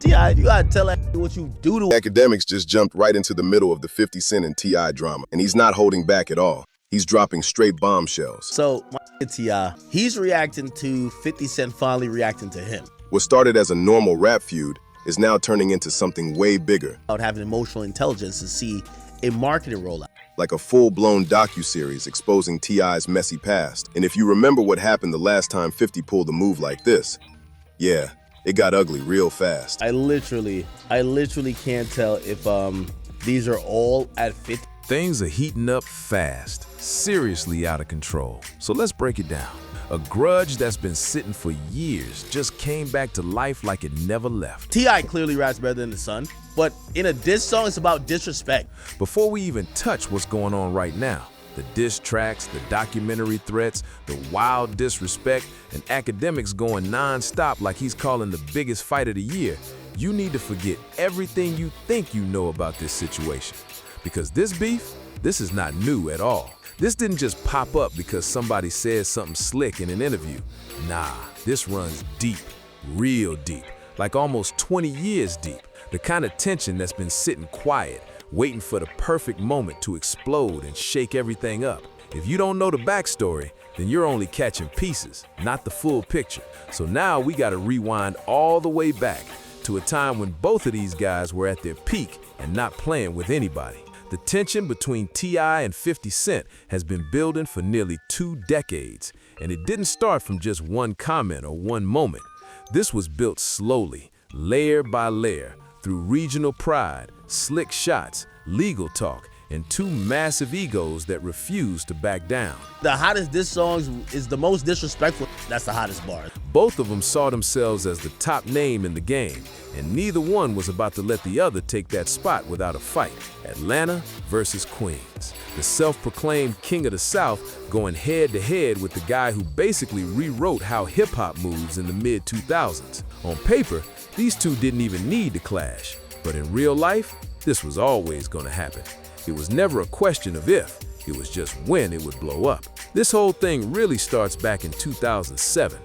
T.I, you gotta tell that what you do to Akademiks just jumped right into the middle of the 50 Cent and T.I drama, and he's not holding back at all. He's dropping straight bombshells. So, my T.I, he's reacting to 50 Cent finally reacting to him. What started as a normal rap feud is now turning into something way bigger. About having emotional intelligence to see a marketing rollout. Like a full-blown docuseries exposing T.I.'s messy past. And if you remember what happened the last time 50 pulled a move like this, yeah, it got ugly real fast. I literally can't tell if these are all at 50. Things are heating up fast, seriously out of control. So let's break it down. A grudge that's been sitting for years just came back to life like it never left. T.I clearly raps better than the Sun, but in a diss song, it's about disrespect. Before we even touch what's going on right now, the diss tracks, the documentary threats, the wild disrespect, and Akademiks going non-stop like he's calling the biggest fight of the year, you need to forget everything you think you know about this situation. Because this beef, this is not new at all. This didn't just pop up because somebody said something slick in an interview. Nah, this runs deep, real deep, like almost 20 years deep. The kind of tension that's been sitting quiet, waiting for the perfect moment to explode and shake everything up. If you don't know the backstory, then you're only catching pieces, not the full picture. So now we gotta rewind all the way back to a time when both of these guys were at their peak and not playing with anybody. The tension between T.I and 50 Cent has been building for nearly 2 decades, and it didn't start from just one comment or one moment. This was built slowly, layer by layer, through regional pride, slick shots, legal talk, and 2 massive egos that refuse to back down. The hottest diss songs is the most disrespectful. That's the hottest bar. Both of them saw themselves as the top name in the game, and neither one was about to let the other take that spot without a fight. Atlanta versus Queens. The self-proclaimed king of the South going head-to-head with the guy who basically rewrote how hip-hop moves in the mid-2000s. On paper, these two didn't even need to clash, but in real life, this was always going to happen. It was never a question of if, it was just when it would blow up. This whole thing really starts back in 2007.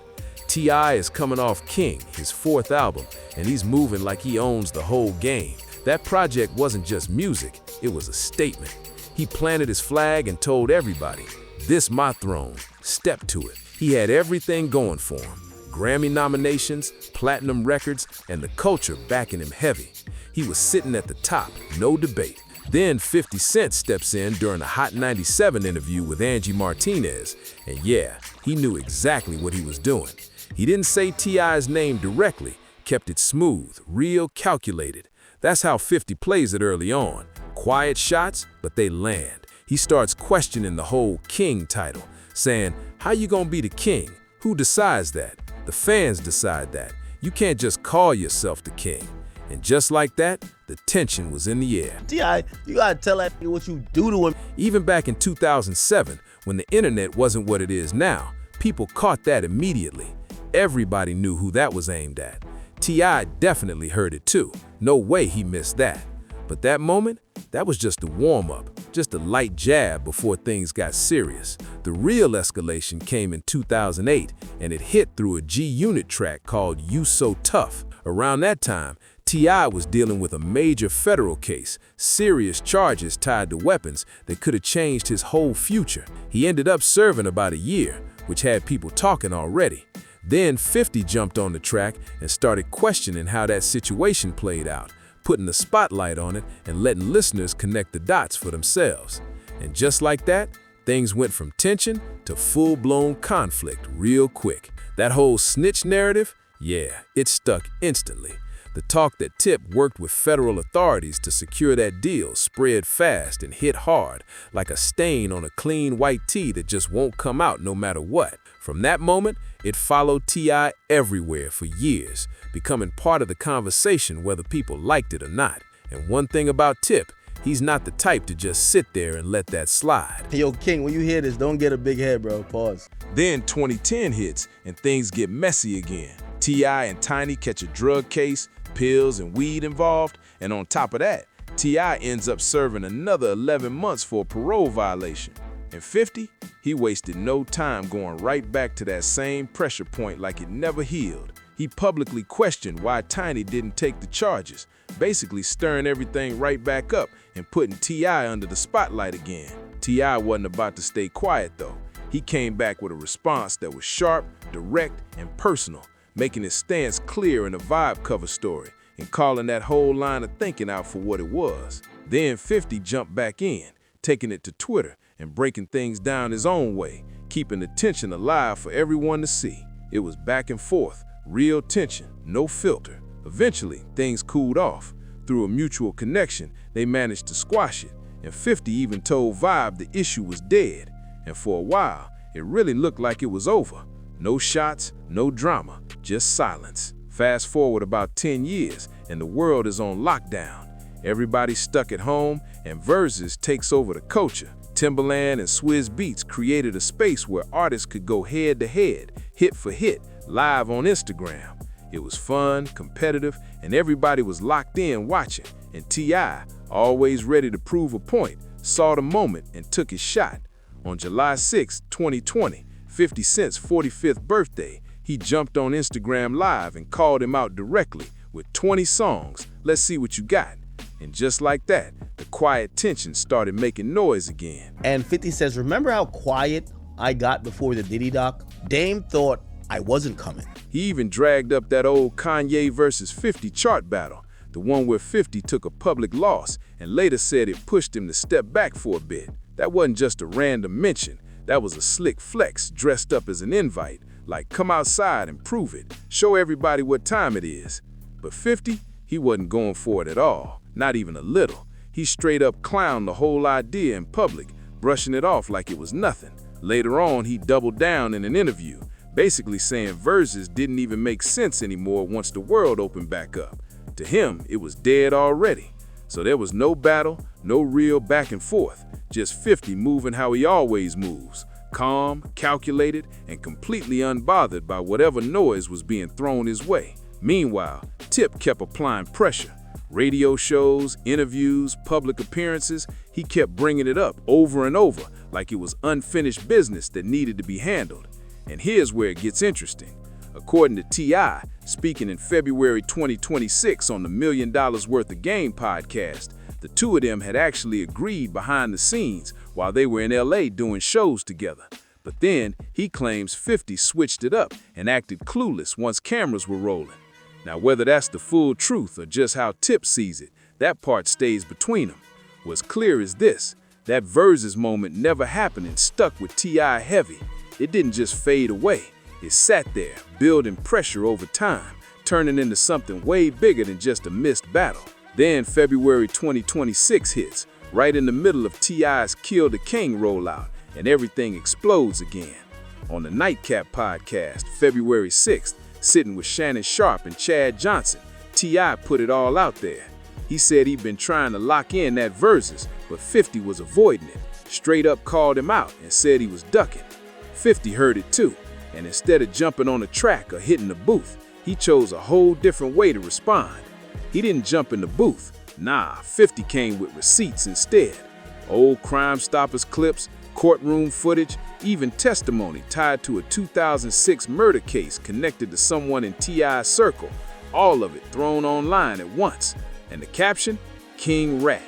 T.I is coming off King, his 4th album, and he's moving like he owns the whole game. That project wasn't just music, it was a statement. He planted his flag and told everybody, "This my throne, step to it." He had everything going for him. Grammy nominations, platinum records, and the culture backing him heavy. He was sitting at the top, no debate. Then 50 Cent steps in during a Hot 97 interview with Angie Martinez, and yeah, he knew exactly what he was doing. He didn't say T.I.'s name directly, kept it smooth, real calculated. That's how 50 plays it early on. Quiet shots, but they land. He starts questioning the whole king title, saying, "How you gonna be the king? Who decides that? The fans decide that. You can't just call yourself the king." And just like that, the tension was in the air. T.I, you gotta tell that what you do to him. Even back in 2007, when the internet wasn't what it is now, people caught that immediately. Everybody knew who that was aimed at. T.I definitely heard it too. No way he missed that. But that moment, that was just a warm-up, just a light jab before things got serious. The real escalation came in 2008, and it hit through a G-Unit track called You So Tough. Around that time, T.I was dealing with a major federal case, serious charges tied to weapons that could have changed his whole future. He ended up serving about a year, which had people talking already. Then 50 jumped on the track and started questioning how that situation played out, putting the spotlight on it and letting listeners connect the dots for themselves. And just like that, things went from tension to full-blown conflict real quick. That whole snitch narrative, yeah, it stuck instantly. The talk that Tip worked with federal authorities to secure that deal spread fast and hit hard, like a stain on a clean white tee that just won't come out no matter what. From that moment, it followed T.I everywhere for years, becoming part of the conversation whether people liked it or not. And one thing about Tip, he's not the type to just sit there and let that slide. Yo, King, when you hear this, don't get a big head, bro. Pause. Then 2010 hits and things get messy again. T.I and Tiny catch a drug case, pills and weed involved, and on top of that, T.I ends up serving another 11 months for a parole violation. And 50, he wasted no time going right back to that same pressure point like it never healed. He publicly questioned why Tiny didn't take the charges, basically stirring everything right back up and putting T.I. under the spotlight again. T.I. wasn't about to stay quiet though. He came back with a response that was sharp, direct, and personal, making his stance clear in a Vibe cover story and calling that whole line of thinking out for what it was. Then 50 jumped back in, taking it to Twitter and breaking things down his own way, keeping the tension alive for everyone to see. It was back and forth, real tension, no filter. Eventually, things cooled off. Through a mutual connection, they managed to squash it, and 50 even told Vibe the issue was dead. And for a while, it really looked like it was over. No shots, no drama, just silence. Fast forward about 10 years, and the world is on lockdown. Everybody's stuck at home, and Versus takes over the culture. Timbaland and Swizz Beatz created a space where artists could go head-to-head, hit for hit, live on Instagram. It was fun, competitive, and everybody was locked in watching. And T.I., always ready to prove a point, saw the moment and took his shot. On July 6, 2020, 50 Cent's 45th birthday, he jumped on Instagram Live and called him out directly with 20 songs. Let's see what you got. And just like that, the quiet tension started making noise again. And 50 says, remember how quiet I got before the Diddy doc? Dame thought I wasn't coming. He even dragged up that old Kanye versus 50 chart battle, the one where 50 took a public loss and later said it pushed him to step back for a bit. That wasn't just a random mention, that was a slick flex dressed up as an invite, like come outside and prove it, show everybody what time it is. But 50, he wasn't going for it at all, not even a little. He straight up clowned the whole idea in public, brushing it off like it was nothing. Later on, he doubled down in an interview, basically saying Versus didn't even make sense anymore once the world opened back up. To him, it was dead already. So there was no battle, no real back and forth, just 50 moving how he always moves, calm, calculated, and completely unbothered by whatever noise was being thrown his way. Meanwhile, Tip kept applying pressure. Radio shows, interviews, public appearances, he kept bringing it up over and over like it was unfinished business that needed to be handled. And here's where it gets interesting. According to T.I., speaking in February 2026 on the $1 Million Worth of Game podcast, the two of them had actually agreed behind the scenes while they were in LA doing shows together. But then he claims 50 switched it up and acted clueless once cameras were rolling. Now, whether that's the full truth or just how Tip sees it, that part stays between them. What's clear is this, that Versus moment never happened and stuck with T.I. heavy. It didn't just fade away. It sat there, building pressure over time, turning into something way bigger than just a missed battle. Then February 2026 hits, right in the middle of T.I.'s Kill the King rollout, and everything explodes again. On the Nightcap podcast, February 6th, sitting with Shannon Sharp and Chad Johnson, T.I. put it all out there. He said he'd been trying to lock in that Versus, but 50 was avoiding it, straight up called him out and said he was ducking. 50 heard it too, and instead of jumping on the track or hitting the booth, he chose a whole different way to respond. He didn't jump in the booth. Nah, 50 came with receipts instead. Old Crime Stoppers clips, courtroom footage, even testimony tied to a 2006 murder case connected to someone in T.I.'s circle. All of it thrown online at once. And the caption? King Rat.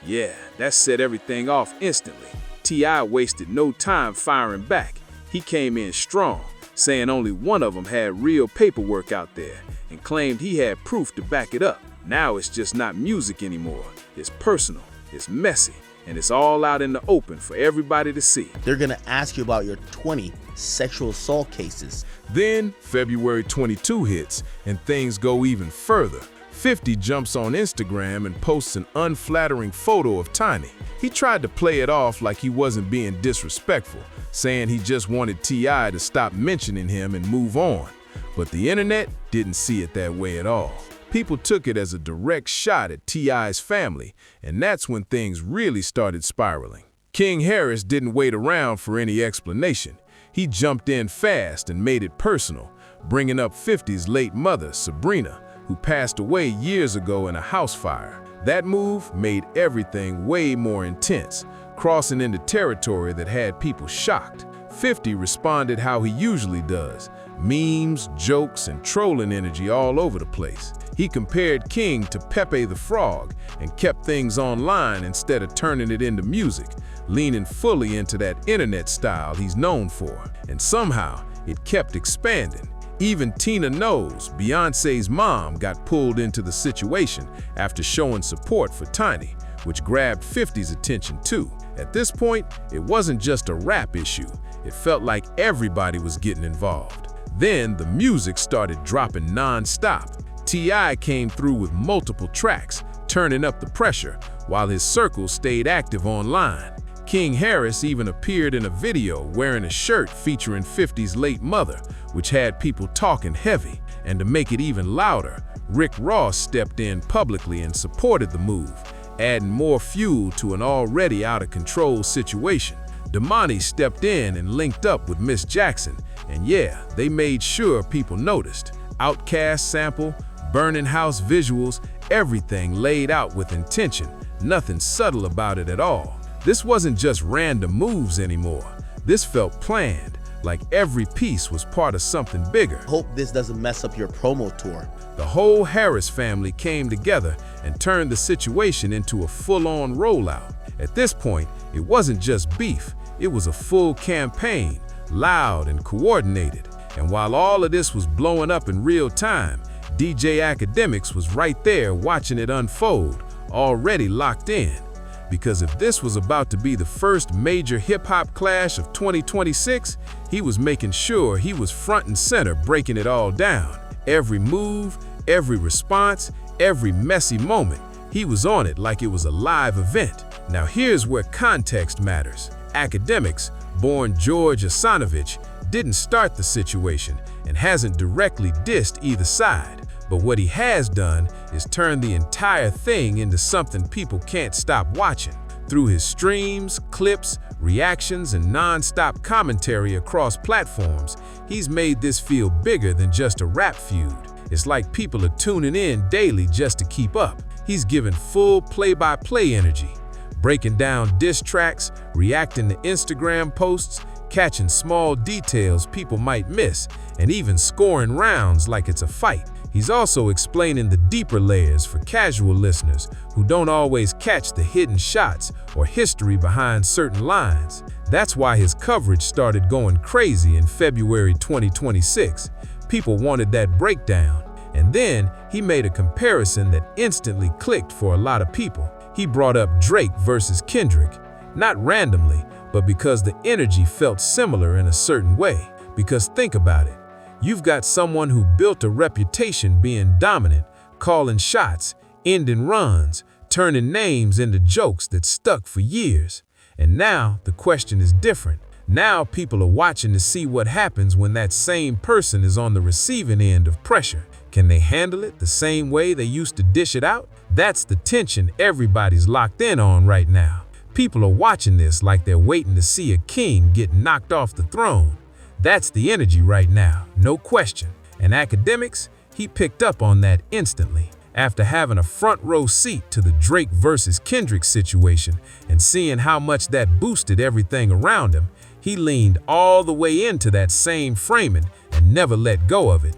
Yeah, that set everything off instantly. T.I. wasted no time firing back. He came in strong, saying only one of them had real paperwork out there, and claimed he had proof to back it up. Now it's just not music anymore. It's personal, it's messy, and it's all out in the open for everybody to see. They're gonna ask you about your 20 sexual assault cases. Then February 22 hits, and things go even further. 50 jumps on Instagram and posts an unflattering photo of Tiny. He tried to play it off like he wasn't being disrespectful, saying he just wanted T.I. to stop mentioning him and move on. But the internet didn't see it that way at all. People took it as a direct shot at T.I.'s family, and that's when things really started spiraling. King Harris didn't wait around for any explanation. He jumped in fast and made it personal, bringing up 50's late mother, Sabrina, who passed away years ago in a house fire. That move made everything way more intense, crossing into territory that had people shocked. 50 responded how he usually does, Memes, jokes, and trolling energy all over the place. He compared King to Pepe the Frog and kept things online instead of turning it into music, leaning fully into that internet style he's known for. And somehow, it kept expanding. Even Tina Knows, Beyoncé's mom, got pulled into the situation after showing support for Tiny, which grabbed 50's attention too. At this point, it wasn't just a rap issue. It felt like everybody was getting involved. Then the music started dropping non-stop. T.I came through with multiple tracks, turning up the pressure, while his circle stayed active online. King Harris even appeared in a video wearing a shirt featuring 50's late mother, which had people talking heavy. And to make it even louder, Rick Ross stepped in publicly and supported the move, adding more fuel to an already out-of-control situation. Damani stepped in and linked up with Miss Jackson, and yeah, they made sure people noticed. Outkast sample, burning house visuals, everything laid out with intention, nothing subtle about it at all. This wasn't just random moves anymore. This felt planned, like every piece was part of something bigger. Hope this doesn't mess up your promo tour. The whole Harris family came together and turned the situation into a full-on rollout. At this point, it wasn't just beef, it was a full campaign, loud and coordinated. And while all of this was blowing up in real time, DJ Akademiks was right there watching it unfold, already locked in. Because if this was about to be the first major hip-hop clash of 2026, he was making sure he was front and center breaking it all down. Every move, every response, every messy moment, he was on it like it was a live event. Now here's where context matters. Akademiks, born George Asanovich, didn't start the situation and hasn't directly dissed either side. But what he has done is turn the entire thing into something people can't stop watching. Through his streams, clips, reactions, and non-stop commentary across platforms, he's made this feel bigger than just a rap feud. It's like people are tuning in daily just to keep up. He's given full play-by-play energy, breaking down diss tracks, reacting to Instagram posts, catching small details people might miss, and even scoring rounds like it's a fight. He's also explaining the deeper layers for casual listeners who don't always catch the hidden shots or history behind certain lines. That's why his coverage started going crazy in February 2026. People wanted that breakdown. And then he made a comparison that instantly clicked for a lot of people. He brought up Drake versus Kendrick, not randomly, but because the energy felt similar in a certain way. Because think about it. You've got someone who built a reputation being dominant, calling shots, ending runs, turning names into jokes that stuck for years. And now the question is different. Now people are watching to see what happens when that same person is on the receiving end of pressure. Can they handle it the same way they used to dish it out? That's the tension everybody's locked in on right now. People are watching this like they're waiting to see a king get knocked off the throne. That's the energy right now, no question. And Akademiks, he picked up on that instantly. After having a front row seat to the Drake versus Kendrick situation and seeing how much that boosted everything around him, he leaned all the way into that same framing and never let go of it.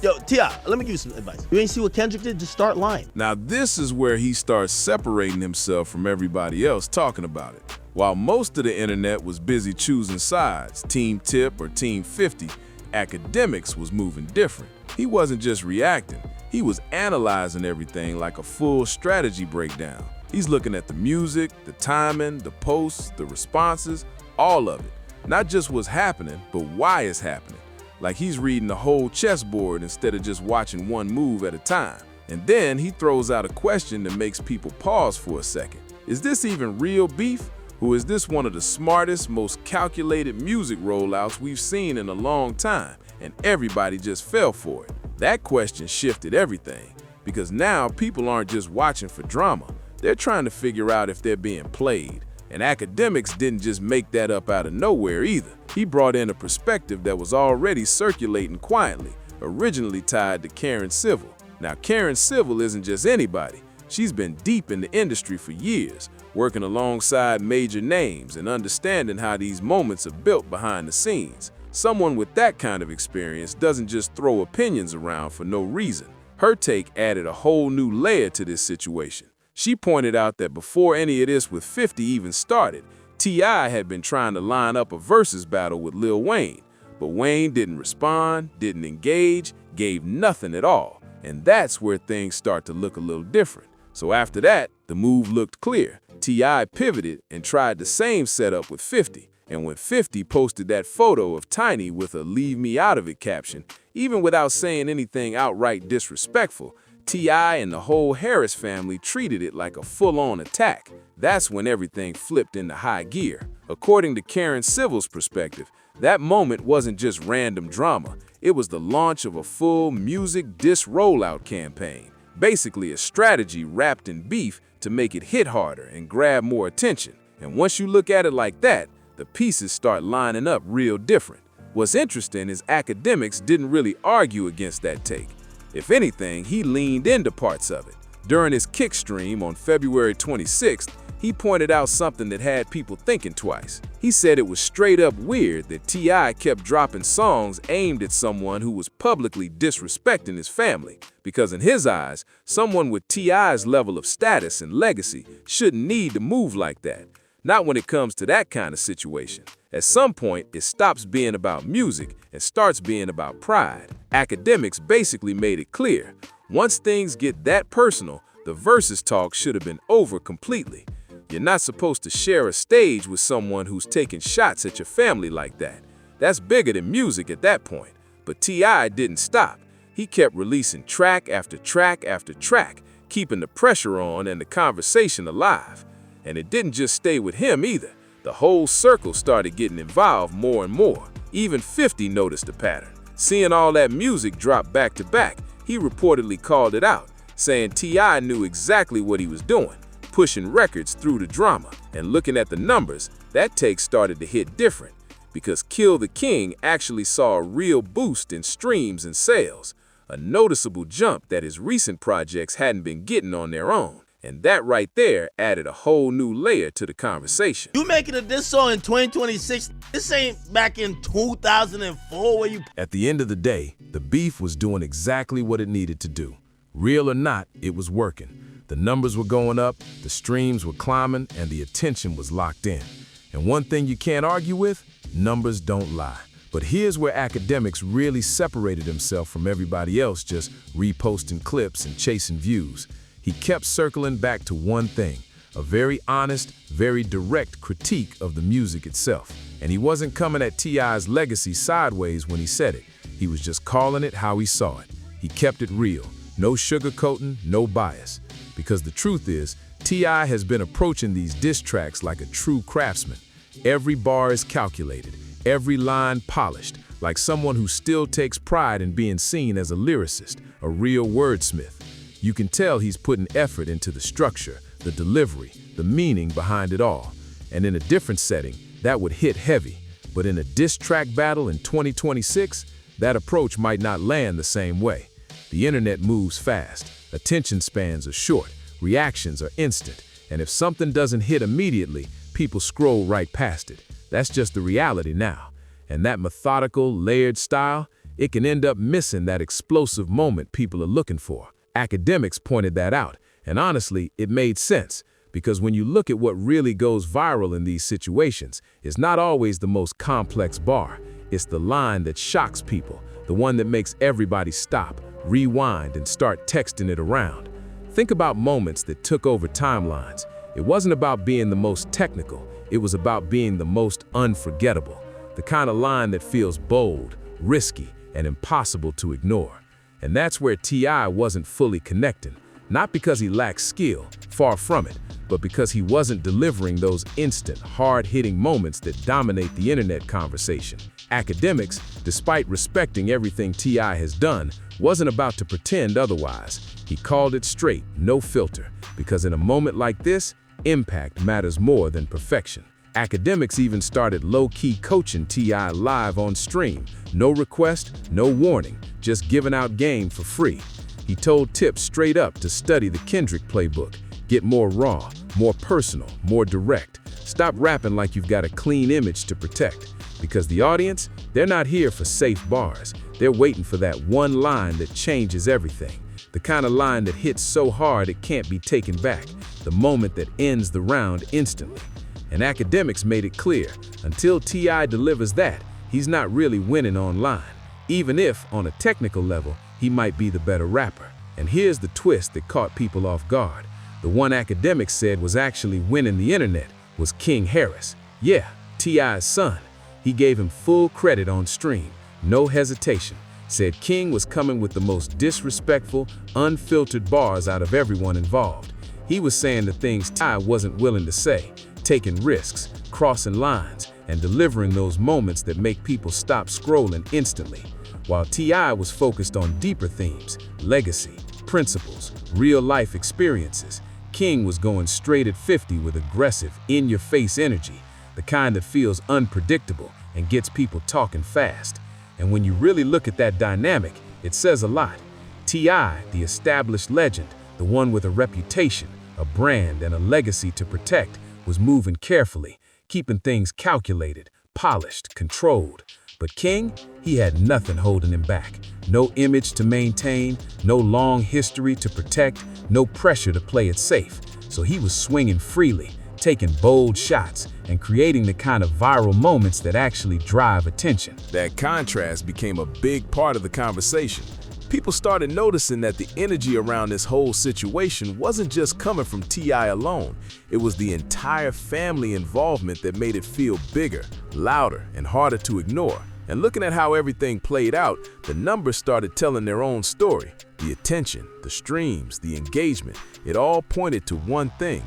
Yo, T.I, let me give you some advice. You ain't see what Kendrick did? Just start lying. Now this is where he starts separating himself from everybody else talking about it. While most of the internet was busy choosing sides, Team Tip or Team 50, Akademiks was moving different. He wasn't just reacting, he was analyzing everything like a full strategy breakdown. He's looking at the music, the timing, the posts, the responses, all of it. Not just what's happening, but why it's happening. Like he's reading the whole chessboard instead of just watching one move at a time. And then he throws out a question that makes people pause for a second. Is this even real beef? Or is this one of the smartest, most calculated music rollouts we've seen in a long time, and everybody just fell for it? That question shifted everything, because now people aren't just watching for drama, they're trying to figure out if they're being played. And Akademiks didn't just make that up out of nowhere either. He brought in a perspective that was already circulating quietly, originally tied to Karen Civil. Now Karen Civil isn't just anybody. She's been deep in the industry for years, working alongside major names and understanding how these moments are built behind the scenes. Someone with that kind of experience doesn't just throw opinions around for no reason. Her take added a whole new layer to this situation. She pointed out that before any of this with 50 even started, T.I. had been trying to line up a versus battle with Lil Wayne, but Wayne didn't respond, didn't engage, gave nothing at all. And that's where things start to look a little different. So after that, the move looked clear. T.I. pivoted and tried the same setup with 50. And when 50 posted that photo of Tiny with a "Leave Me Out of It" caption, even without saying anything outright disrespectful, T.I. and the whole Harris family treated it like a full-on attack. That's when everything flipped into high gear. According to Karen Civil's perspective, that moment wasn't just random drama. It was the launch of a full music diss rollout campaign. Basically a strategy wrapped in beef to make it hit harder and grab more attention. And once you look at it like that, the pieces start lining up real different. What's interesting is Akademiks didn't really argue against that take. If anything, he leaned into parts of it. During his kick stream on February 26th, he pointed out something that had people thinking twice. He said it was straight up weird that T.I. kept dropping songs aimed at someone who was publicly disrespecting his family, because in his eyes, someone with T.I.'s level of status and legacy shouldn't need to move like that. Not when it comes to that kind of situation. At some point, it stops being about music and starts being about pride. Akademiks basically made it clear. Once things get that personal, the versus talk should have been over completely. You're not supposed to share a stage with someone who's taking shots at your family like that. That's bigger than music at that point. But T.I. didn't stop. He kept releasing track after track after track, keeping the pressure on and the conversation alive. And it didn't just stay with him either. The whole circle started getting involved more and more. Even 50 noticed the pattern. Seeing all that music drop back to back, he reportedly called it out, saying T.I. knew exactly what he was doing, pushing records through the drama. And looking at the numbers, that take started to hit different, because Kill the King actually saw a real boost in streams and sales, a noticeable jump that his recent projects hadn't been getting on their own. And that right there added a whole new layer to the conversation. You making a diss song in 2026? This ain't back in 2004 where you... At the end of the day, the beef was doing exactly what it needed to do. Real or not, it was working. The numbers were going up, the streams were climbing, and the attention was locked in. And one thing you can't argue with, numbers don't lie. But here's where Akademiks really separated himself from everybody else just reposting clips and chasing views. He kept circling back to one thing, a very honest, very direct critique of the music itself. And he wasn't coming at T.I.'s legacy sideways when he said it. He was just calling it how he saw it. He kept it real, no sugarcoating, no bias. Because the truth is, T.I. has been approaching these diss tracks like a true craftsman. Every bar is calculated, every line polished, like someone who still takes pride in being seen as a lyricist, a real wordsmith. You can tell he's putting effort into the structure, the delivery, the meaning behind it all. And in a different setting, that would hit heavy. But in a diss track battle in 2026, that approach might not land the same way. The internet moves fast, attention spans are short, reactions are instant, and if something doesn't hit immediately, people scroll right past it. That's just the reality now. And that methodical, layered style, it can end up missing that explosive moment people are looking for. Akademiks pointed that out, and honestly, it made sense, because when you look at what really goes viral in these situations, it's not always the most complex bar. It's the line that shocks people, the one that makes everybody stop, rewind, and start texting it around. Think about moments that took over timelines. It wasn't about being the most technical, it was about being the most unforgettable, the kind of line that feels bold, risky, and impossible to ignore. And that's where T.I. wasn't fully connecting, not because he lacked skill, far from it, but because he wasn't delivering those instant, hard-hitting moments that dominate the internet conversation. Akademiks, despite respecting everything T.I. has done, wasn't about to pretend otherwise. He called it straight, no filter, because in a moment like this, impact matters more than perfection. Akademiks even started low-key coaching T.I. live on stream. No request, no warning, just giving out game for free. He told Tip straight up to study the Kendrick playbook. Get more raw, more personal, more direct. Stop rapping like you've got a clean image to protect. Because the audience, they're not here for safe bars. They're waiting for that one line that changes everything. The kind of line that hits so hard it can't be taken back. The moment that ends the round instantly. And Akademiks made it clear, until T.I delivers that, he's not really winning online. Even if, on a technical level, he might be the better rapper. And here's the twist that caught people off guard. The one Akademiks said was actually winning the internet was King Harris. Yeah, T.I.'s son. He gave him full credit on stream, no hesitation. Said King was coming with the most disrespectful, unfiltered bars out of everyone involved. He was saying the things T.I wasn't willing to say, taking risks, crossing lines, and delivering those moments that make people stop scrolling instantly. While T.I was focused on deeper themes, legacy, principles, real-life experiences, King was going straight at 50 with aggressive, in-your-face energy, the kind that feels unpredictable and gets people talking fast. And when you really look at that dynamic, it says a lot. T.I, the established legend, the one with a reputation, a brand, and a legacy to protect, was moving carefully, keeping things calculated, polished, controlled. But King, he had nothing holding him back. No image to maintain, no long history to protect, no pressure to play it safe. So he was swinging freely, taking bold shots, and creating the kind of viral moments that actually drive attention. That contrast became a big part of the conversation. People started noticing that the energy around this whole situation wasn't just coming from T.I alone. It was the entire family involvement that made it feel bigger, louder, and harder to ignore. And looking at how everything played out, the numbers started telling their own story. The attention, the streams, the engagement, it all pointed to one thing.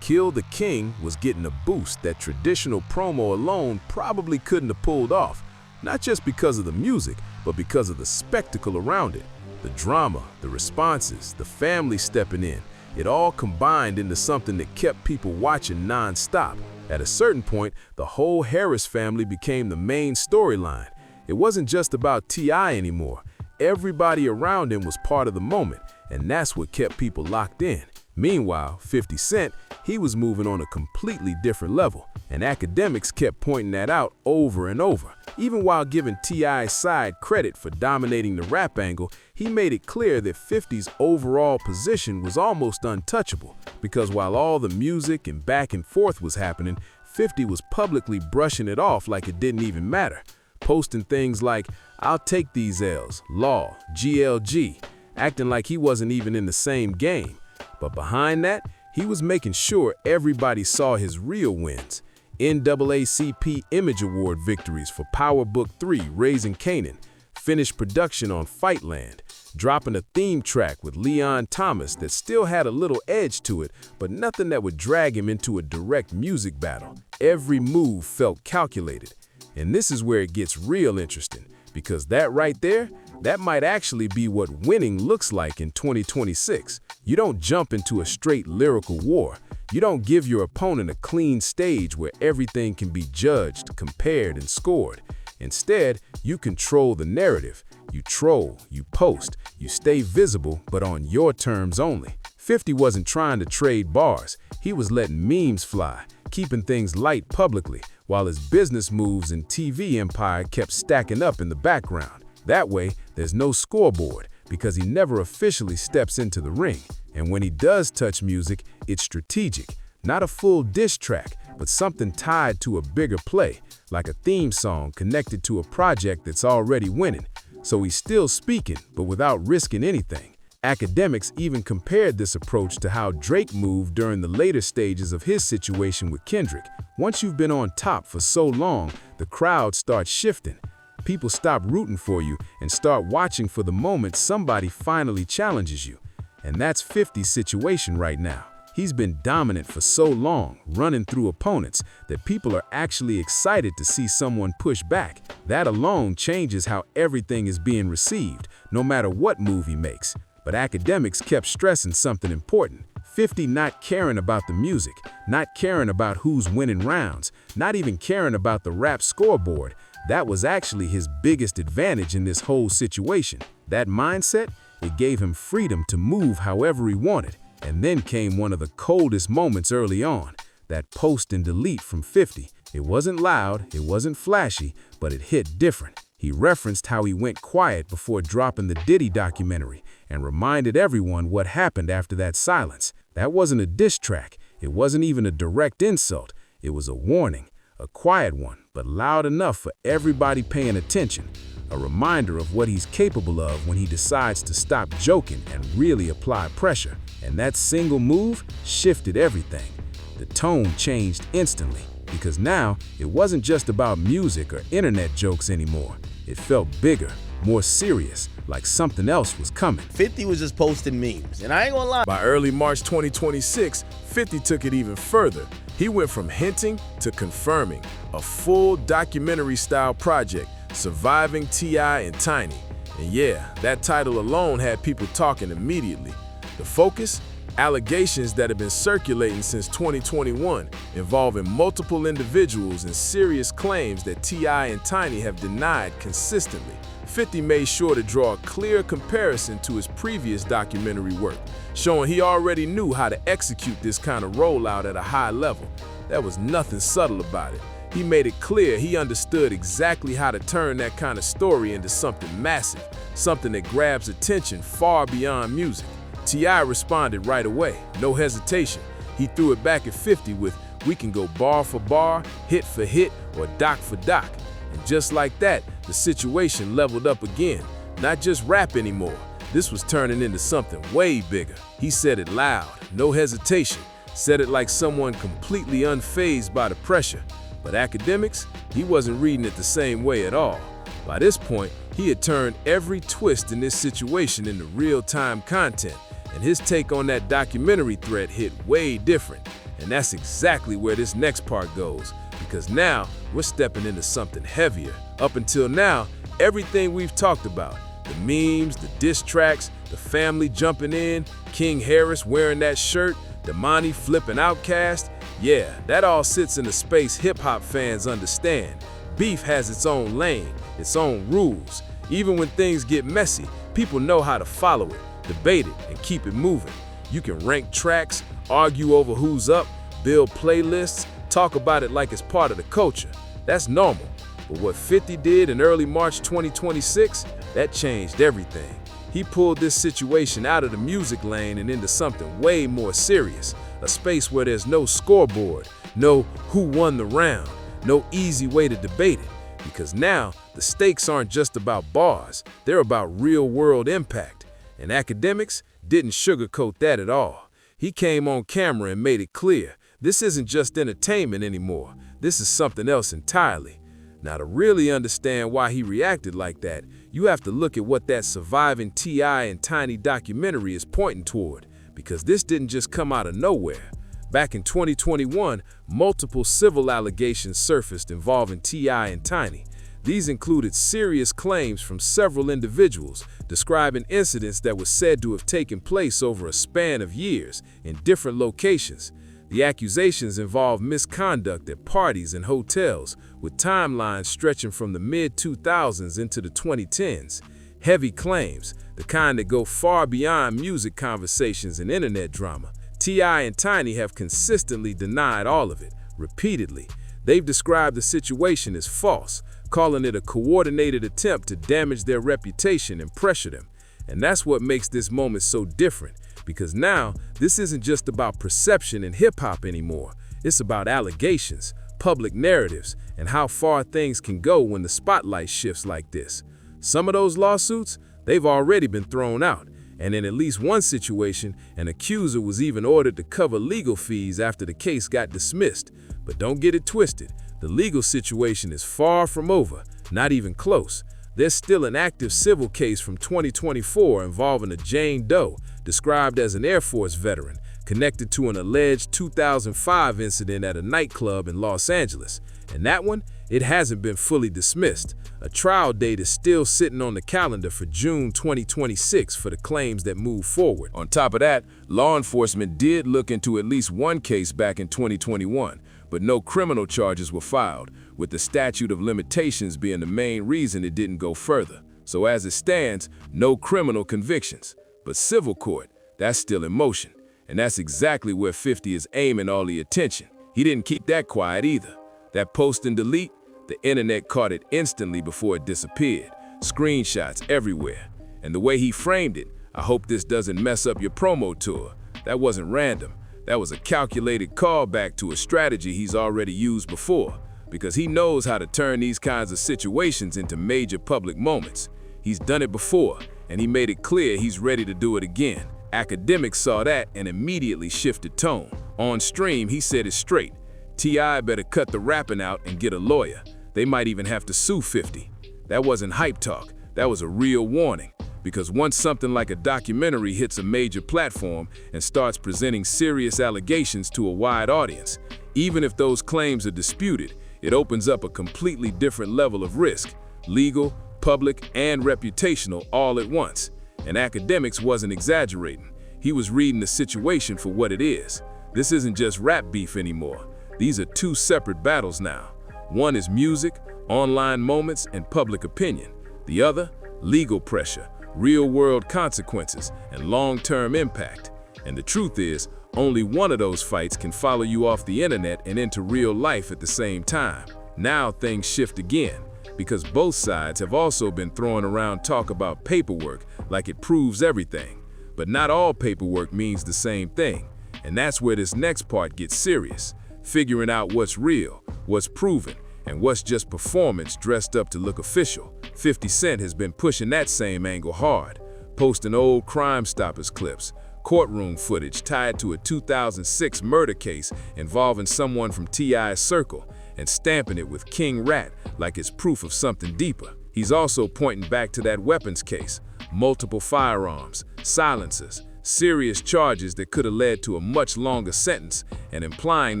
Kill the King was getting a boost that traditional promo alone probably couldn't have pulled off. Not just because of the music, but because of the spectacle around it. The drama, the responses, the family stepping in, it all combined into something that kept people watching non-stop. At a certain point, the whole Harris family became the main storyline. It wasn't just about T.I anymore. Everybody around him was part of the moment, and that's what kept people locked in. Meanwhile, 50 Cent, he was moving on a completely different level, and Akademiks kept pointing that out over and over. Even while giving T.I.'s side credit for dominating the rap angle, he made it clear that 50's overall position was almost untouchable, because while all the music and back and forth was happening, 50 was publicly brushing it off like it didn't even matter, posting things like, "I'll take these L's, law, GLG," acting like he wasn't even in the same game. But behind that, he was making sure everybody saw his real wins. NAACP Image Award victories for Power Book 3, Raising Kanan, finished production on Fightland, dropping a theme track with Leon Thomas that still had a little edge to it, but nothing that would drag him into a direct music battle. Every move felt calculated. And this is where it gets real interesting, because that right there, that might actually be what winning looks like in 2026. You don't jump into a straight lyrical war. You don't give your opponent a clean stage where everything can be judged, compared, and scored. Instead, you control the narrative. You troll, you post, you stay visible, but on your terms only. 50 wasn't trying to trade bars. He was letting memes fly, keeping things light publicly, while his business moves and TV empire kept stacking up in the background. That way, there's no scoreboard, because he never officially steps into the ring. And when he does touch music, it's strategic. Not a full diss track, but something tied to a bigger play, like a theme song connected to a project that's already winning. So he's still speaking, but without risking anything. Akademiks even compared this approach to how Drake moved during the later stages of his situation with Kendrick. Once you've been on top for so long, the crowd starts shifting. People stop rooting for you and start watching for the moment somebody finally challenges you. And that's 50's situation right now. He's been dominant for so long, running through opponents, that people are actually excited to see someone push back. That alone changes how everything is being received, no matter what move he makes. But Akademiks kept stressing something important. 50 not caring about the music, not caring about who's winning rounds, not even caring about the rap scoreboard. That was actually his biggest advantage in this whole situation. That mindset, it gave him freedom to move however he wanted. And then came one of the coldest moments early on, that post and delete from 50. It wasn't loud, it wasn't flashy, but it hit different. He referenced how he went quiet before dropping the Diddy documentary and reminded everyone what happened after that silence. That wasn't a diss track. It wasn't even a direct insult. It was a warning, a quiet one, but loud enough for everybody paying attention. A reminder of what he's capable of when he decides to stop joking and really apply pressure. And that single move shifted everything. The tone changed instantly, because now it wasn't just about music or internet jokes anymore. It felt bigger, more serious, like something else was coming. 50 was just posting memes, and I ain't gonna lie. By early March 2026, 50 took it even further. He went from hinting to confirming a full documentary-style project, Surviving T.I and Tiny. And yeah, that title alone had people talking immediately. The focus? Allegations that have been circulating since 2021, involving multiple individuals and serious claims that T.I and Tiny have denied consistently. 50 made sure to draw a clear comparison to his previous documentary work, showing he already knew how to execute this kind of rollout at a high level. There was nothing subtle about it. He made it clear he understood exactly how to turn that kind of story into something massive, something that grabs attention far beyond music. T.I responded right away, no hesitation. He threw it back at 50 with, "We can go bar for bar, hit for hit, or doc for doc." And just like that, the situation leveled up again. Not just rap anymore. This was turning into something way bigger. He said it loud, no hesitation. Said it like someone completely unfazed by the pressure. But Akademiks, he wasn't reading it the same way at all. By this point, he had turned every twist in this situation into real-time content, and his take on that documentary thread hit way different. And that's exactly where this next part goes, because now we're stepping into something heavier. Up until now, everything we've talked about, the memes, the diss tracks, the family jumping in, King Harris wearing that shirt, Damani flipping Outkast, yeah, that all sits in a space hip-hop fans understand. Beef has its own lane, its own rules. Even when things get messy, people know how to follow it, debate it, and keep it moving. You can rank tracks, argue over who's up, build playlists, talk about it like it's part of the culture. That's normal. But what 50 did in early March 2026, that changed everything. He pulled this situation out of the music lane and into something way more serious, a space where there's no scoreboard, no who won the round, no easy way to debate it. Because now, the stakes aren't just about bars, they're about real-world impact. And Akademiks didn't sugarcoat that at all. He came on camera and made it clear, this isn't just entertainment anymore, this is something else entirely. Now, to really understand why he reacted like that, you have to look at what that Surviving T.I and Tiny documentary is pointing toward, because this didn't just come out of nowhere. Back in 2021, multiple civil allegations surfaced involving T.I and Tiny. These included serious claims from several individuals describing incidents that were said to have taken place over a span of years in different locations. The accusations involved misconduct at parties and hotels, with timelines stretching from the mid-2000s into the 2010s. Heavy claims, the kind that go far beyond music conversations and internet drama. T.I and Tiny have consistently denied all of it, repeatedly. They've described the situation as false, calling it a coordinated attempt to damage their reputation and pressure them. And that's what makes this moment so different, because now this isn't just about perception in hip-hop anymore. It's about allegations, public narratives, and how far things can go when the spotlight shifts like this. Some of those lawsuits, they've already been thrown out, and in at least one situation, an accuser was even ordered to cover legal fees after the case got dismissed. But don't get it twisted, the legal situation is far from over, not even close. There's still an active civil case from 2024 involving a Jane Doe, described as an Air Force veteran, connected to an alleged 2005 incident at a nightclub in Los Angeles. And that one, it hasn't been fully dismissed. A trial date is still sitting on the calendar for June 2026 for the claims that move forward. On top of that, law enforcement did look into at least one case back in 2021, but no criminal charges were filed, with the statute of limitations being the main reason it didn't go further. So as it stands, no criminal convictions. But civil court, that's still in motion. And that's exactly where 50 is aiming all the attention. He didn't keep that quiet either. That post and delete, the internet caught it instantly before it disappeared. Screenshots everywhere. And the way he framed it, I hope this doesn't mess up your promo tour. That wasn't random. That was a calculated callback to a strategy he's already used before, because he knows how to turn these kinds of situations into major public moments. He's done it before, and he made it clear he's ready to do it again. Akademiks saw that and immediately shifted tone. On stream, he said it straight. T.I better cut the rapping out and get a lawyer. They might even have to sue 50. That wasn't hype talk. That was a real warning. Because once something like a documentary hits a major platform and starts presenting serious allegations to a wide audience, even if those claims are disputed, it opens up a completely different level of risk, legal, public, and reputational all at once. And Akademiks wasn't exaggerating. He was reading the situation for what it is. This isn't just rap beef anymore. These are two separate battles now. One is music, online moments, and public opinion. The other, legal pressure, real-world consequences, and long-term impact. And the truth is, only one of those fights can follow you off the internet and into real life at the same time. Now things shift again, because both sides have also been throwing around talk about paperwork like it proves everything. But not all paperwork means the same thing. And that's where this next part gets serious, figuring out what's real, what's proven, and what's just performance dressed up to look official. 50 Cent has been pushing that same angle hard, posting old Crime Stoppers clips, courtroom footage tied to a 2006 murder case involving someone from T.I.'s circle, and stamping it with King Rat like it's proof of something deeper. He's also pointing back to that weapons case, multiple firearms, silencers, serious charges that could have led to a much longer sentence, and implying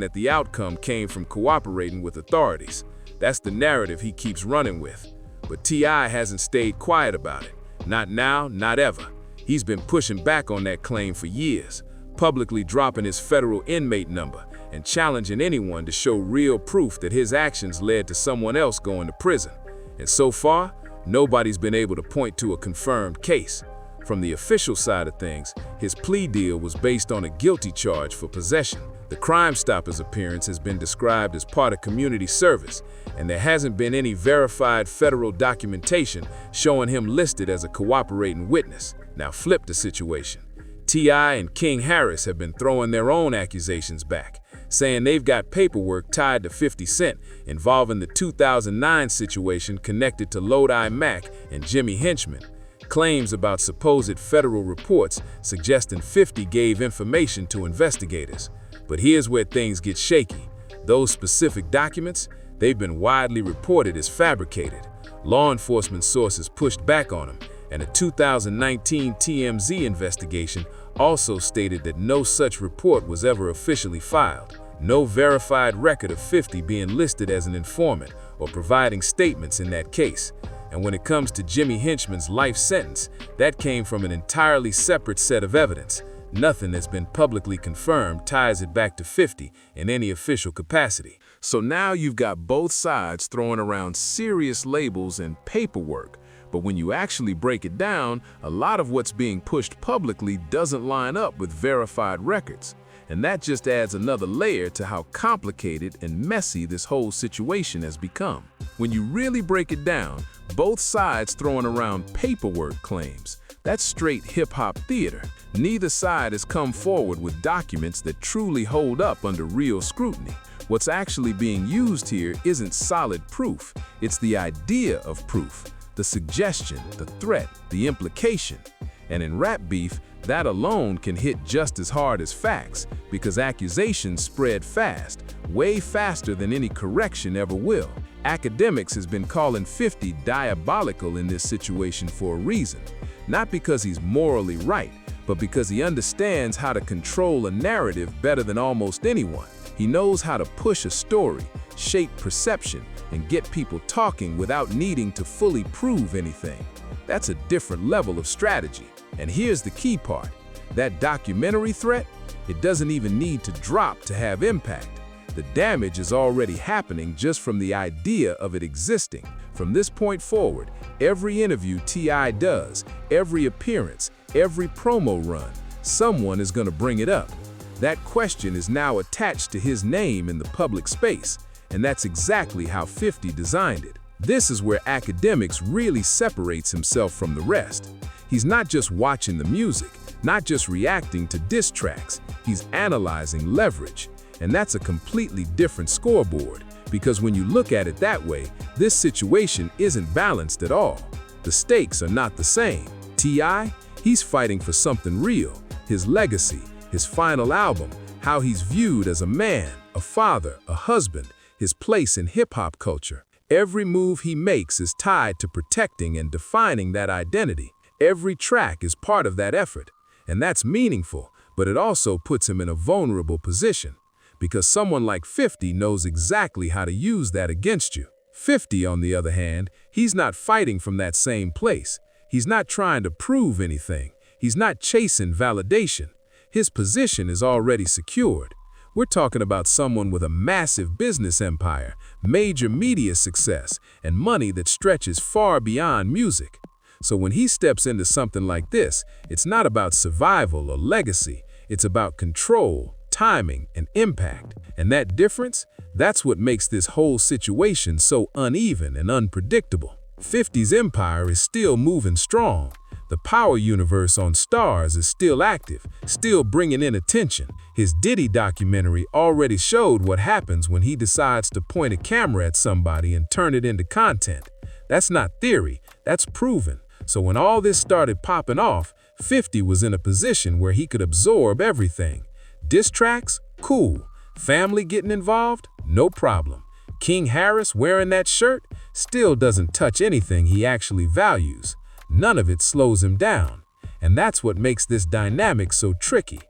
that the outcome came from cooperating with authorities. That's the narrative he keeps running with. But T.I hasn't stayed quiet about it. Not now, not ever. He's been pushing back on that claim for years, publicly dropping his federal inmate number and challenging anyone to show real proof that his actions led to someone else going to prison. And so far, nobody's been able to point to a confirmed case. From the official side of things, his plea deal was based on a guilty charge for possession. The Crime Stoppers appearance has been described as part of community service, and there hasn't been any verified federal documentation showing him listed as a cooperating witness. Now flip the situation. T.I and King Harris have been throwing their own accusations back, saying they've got paperwork tied to 50 Cent involving the 2009 situation connected to Lodi Mac and Jimmy Henchman. Claims about supposed federal reports suggesting 50 gave information to investigators. But here's where things get shaky. Those specific documents, they've been widely reported as fabricated. Law enforcement sources pushed back on them, and a 2019 TMZ investigation also stated that no such report was ever officially filed. No verified record of 50 being listed as an informant or providing statements in that case. And when it comes to Jimmy Henchman's life sentence, that came from an entirely separate set of evidence. Nothing that's been publicly confirmed ties it back to 50 in any official capacity. So now you've got both sides throwing around serious labels and paperwork. But when you actually break it down, a lot of what's being pushed publicly doesn't line up with verified records. And that just adds another layer to how complicated and messy this whole situation has become. When you really break it down, both sides throwing around paperwork claims. That's straight hip-hop theater. Neither side has come forward with documents that truly hold up under real scrutiny. What's actually being used here isn't solid proof. It's the idea of proof, the suggestion, the threat, the implication. And in rap beef, that alone can hit just as hard as facts, because accusations spread fast, way faster than any correction ever will. Akademiks has been calling 50 diabolical in this situation for a reason. Not because he's morally right, but because he understands how to control a narrative better than almost anyone. He knows how to push a story, shape perception, and get people talking without needing to fully prove anything. That's a different level of strategy. And here's the key part. That documentary threat, it doesn't even need to drop to have impact. The damage is already happening just from the idea of it existing. From this point forward, every interview T.I does, every appearance, every promo run, someone is going to bring it up. That question is now attached to his name in the public space, and that's exactly how 50 designed it. This is where Akademiks really separates himself from the rest. He's not just watching the music, not just reacting to diss tracks, he's analyzing leverage. And that's a completely different scoreboard, because when you look at it that way, this situation isn't balanced at all. The stakes are not the same. T.I., he's fighting for something real, his legacy, his final album, how he's viewed as a man, a father, a husband, his place in hip-hop culture. Every move he makes is tied to protecting and defining that identity. Every track is part of that effort, and that's meaningful, but it also puts him in a vulnerable position, because someone like 50 knows exactly how to use that against you. 50, on the other hand, he's not fighting from that same place. He's not trying to prove anything. He's not chasing validation. His position is already secured. We're talking about someone with a massive business empire, major media success, and money that stretches far beyond music. So when he steps into something like this, it's not about survival or legacy. It's about control, timing, and impact. And that difference, that's what makes this whole situation so uneven and unpredictable. 50's empire is still moving strong. The power universe on Stars is still active, still bringing in attention. His Diddy documentary already showed what happens when he decides to point a camera at somebody and turn it into content. That's not theory, that's proven. So when all this started popping off, 50 was in a position where he could absorb everything. Diss tracks? Cool. Family getting involved? No problem. King Harris wearing that shirt? Still doesn't touch anything he actually values. None of it slows him down. And that's what makes this dynamic so tricky.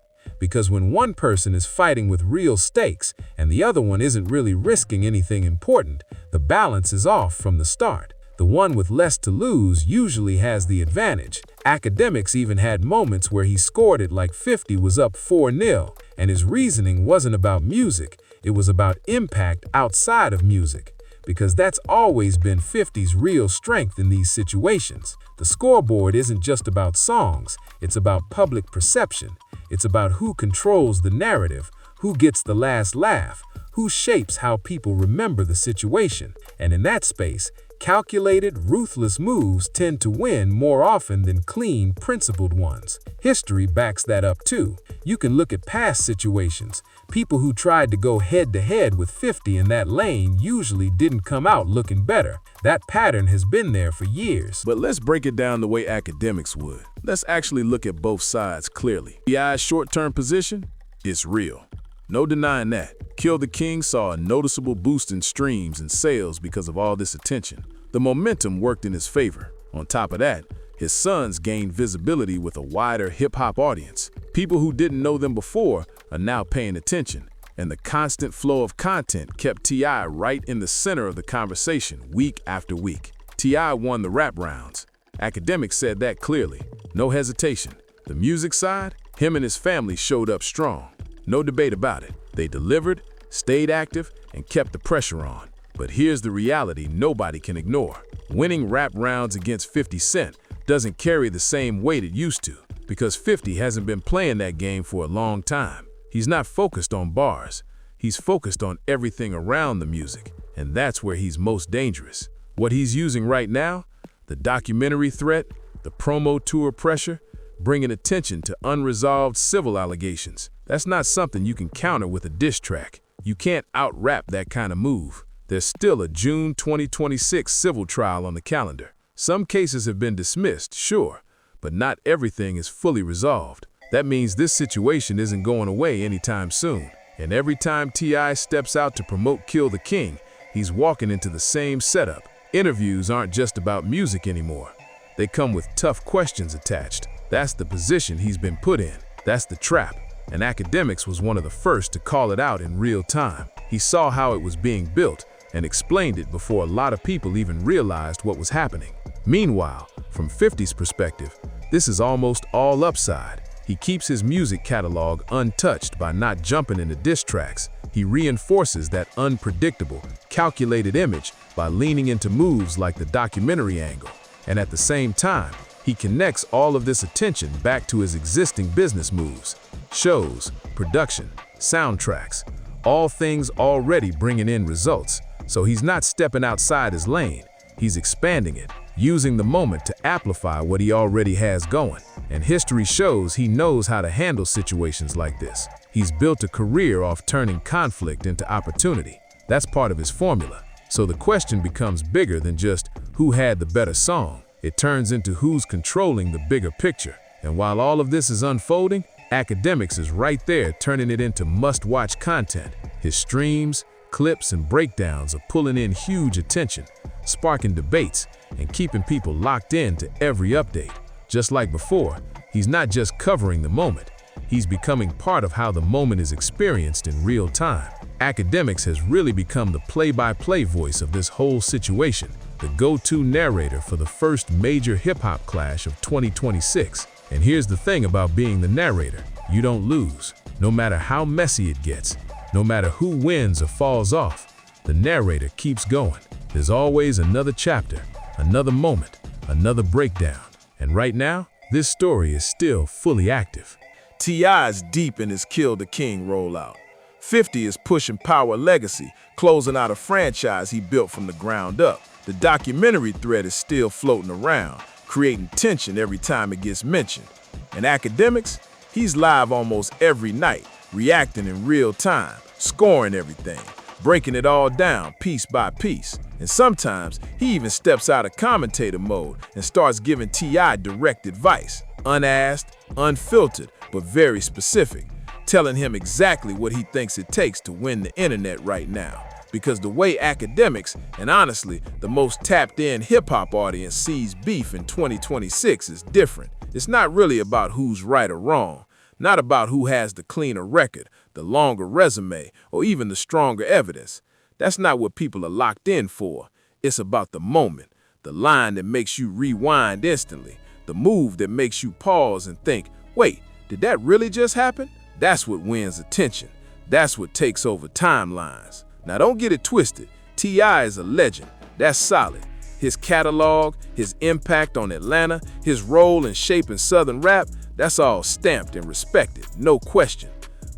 Because when one person is fighting with real stakes and the other one isn't really risking anything important, the balance is off from the start. The one with less to lose usually has the advantage. Akademiks even had moments where he scored it like 50 was up 4-0, and his reasoning wasn't about music, it was about impact outside of music. Because that's always been 50's real strength in these situations. The scoreboard isn't just about songs, it's about public perception. It's about who controls the narrative, who gets the last laugh, who shapes how people remember the situation. And in that space, calculated, ruthless moves tend to win more often than clean, principled ones. History backs that up too. You can look at past situations. People who tried to go head-to-head with 50 in that lane usually didn't come out looking better. That pattern has been there for years. But let's break it down the way Akademiks would. Let's actually look at both sides clearly. T.I.'s short-term position? It's real. No denying that. Kill the King saw a noticeable boost in streams and sales because of all this attention. The momentum worked in his favor. On top of that, his sons gained visibility with a wider hip-hop audience. People who didn't know them before are now paying attention. And the constant flow of content kept T.I. right in the center of the conversation week after week. T.I. won the rap rounds. Akademiks said that clearly. No hesitation. The music side, him and his family showed up strong. No debate about it. They delivered, stayed active, and kept the pressure on. But here's the reality nobody can ignore. Winning rap rounds against 50 Cent doesn't carry the same weight it used to, because 50 hasn't been playing that game for a long time. He's not focused on bars. He's focused on everything around the music, and that's where he's most dangerous. What he's using right now, the documentary threat, the promo tour pressure, bringing attention to unresolved civil allegations. That's not something you can counter with a diss track. You can't out-rap that kind of move. There's still a June 2026 civil trial on the calendar. Some cases have been dismissed, sure, but not everything is fully resolved. That means this situation isn't going away anytime soon. And every time T.I. steps out to promote Kill the King, he's walking into the same setup. Interviews aren't just about music anymore. They come with tough questions attached. That's the position he's been put in. That's the trap. And Akademiks was one of the first to call it out in real time. He saw how it was being built and explained it before a lot of people even realized what was happening. Meanwhile, from 50's perspective, this is almost all upside. He keeps his music catalog untouched by not jumping into diss tracks. He reinforces that unpredictable, calculated image by leaning into moves like the documentary angle. And at the same time, he connects all of this attention back to his existing business moves. Shows, production, soundtracks. all things already bringing in results. So he's not stepping outside his lane, he's expanding it, using the moment to amplify what he already has going. And history shows he knows how to handle situations like this. He's built a career off turning conflict into opportunity. That's part of his formula. So the question becomes bigger than just who had the better song. It turns into who's controlling the bigger picture. And while all of this is unfolding, Akademiks is right there turning it into must-watch content. His streams, clips, and breakdowns are pulling in huge attention, sparking debates, and keeping people locked in to every update. Just like before, he's not just covering the moment, he's becoming part of how the moment is experienced in real time. Akademiks has really become the play-by-play voice of this whole situation, the go-to narrator for the first major hip-hop clash of 2026. And here's the thing about being the narrator, you don't lose. No matter how messy it gets, no matter who wins or falls off, the narrator keeps going. There's always another chapter, another moment, another breakdown. And right now, this story is still fully active. T.I is deep in his Kill the King rollout. 50 is pushing Power Legacy, closing out a franchise he built from the ground up. The documentary thread is still floating around, creating tension every time it gets mentioned. And Akademiks, he's live almost every night, reacting in real time, scoring everything, breaking it all down piece by piece. And sometimes he even steps out of commentator mode and starts giving T.I direct advice, unasked, unfiltered, but very specific, telling him exactly what he thinks it takes to win the internet right now. Because the way Akademiks, and honestly, the most tapped-in hip-hop audience sees beef in 2026 is different. It's not really about who's right or wrong, not about who has the cleaner record, the longer resume, or even the stronger evidence. That's not what people are locked in for. It's about the moment, the line that makes you rewind instantly, the move that makes you pause and think, wait, did that really just happen? That's what wins attention. That's what takes over timelines. Now don't get it twisted, T.I is a legend, that's solid. His catalog, his impact on Atlanta, his role in shaping Southern rap, that's all stamped and respected, no question.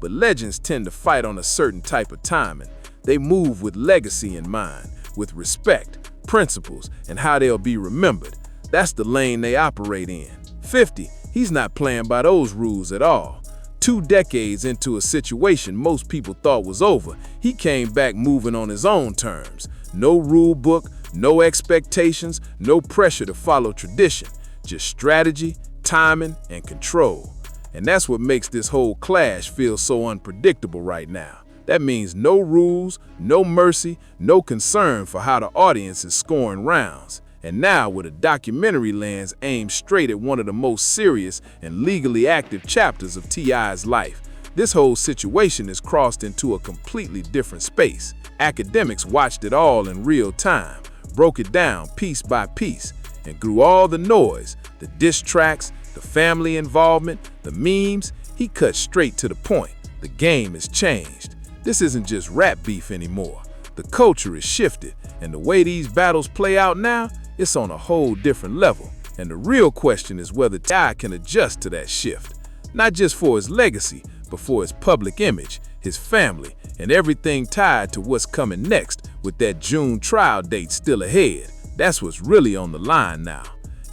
But legends tend to fight on a certain type of timing. They move with legacy in mind, with respect, principles, and how they'll be remembered. That's the lane they operate in. 50, he's not playing by those rules at all. 2 decades into a situation most people thought was over, he came back moving on his own terms. No rule book, no expectations, no pressure to follow tradition, just strategy, timing, and control. And that's what makes this whole clash feel so unpredictable right now. That means no rules, no mercy, no concern for how the audience is scoring rounds. And now with a documentary lens aimed straight at one of the most serious and legally active chapters of T.I.'s life, this whole situation is crossed into a completely different space. Akademiks watched it all in real time, broke it down piece by piece, and through all the noise, the diss tracks, the family involvement, the memes, he cut straight to the point. The game has changed. This isn't just rap beef anymore. The culture is shifted, and the way these battles play out now, it's on a whole different level. And the real question is whether T.I can adjust to that shift, not just for his legacy, but for his public image, his family, and everything tied to what's coming next with that June trial date still ahead. That's what's really on the line now.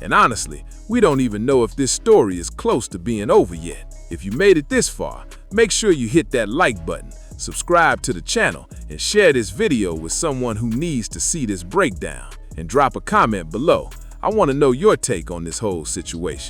And honestly, we don't even know if this story is close to being over yet. If you made it this far, make sure you hit that like button, subscribe to the channel, and share this video with someone who needs to see this breakdown. And drop a comment below. I want to know your take on this whole situation.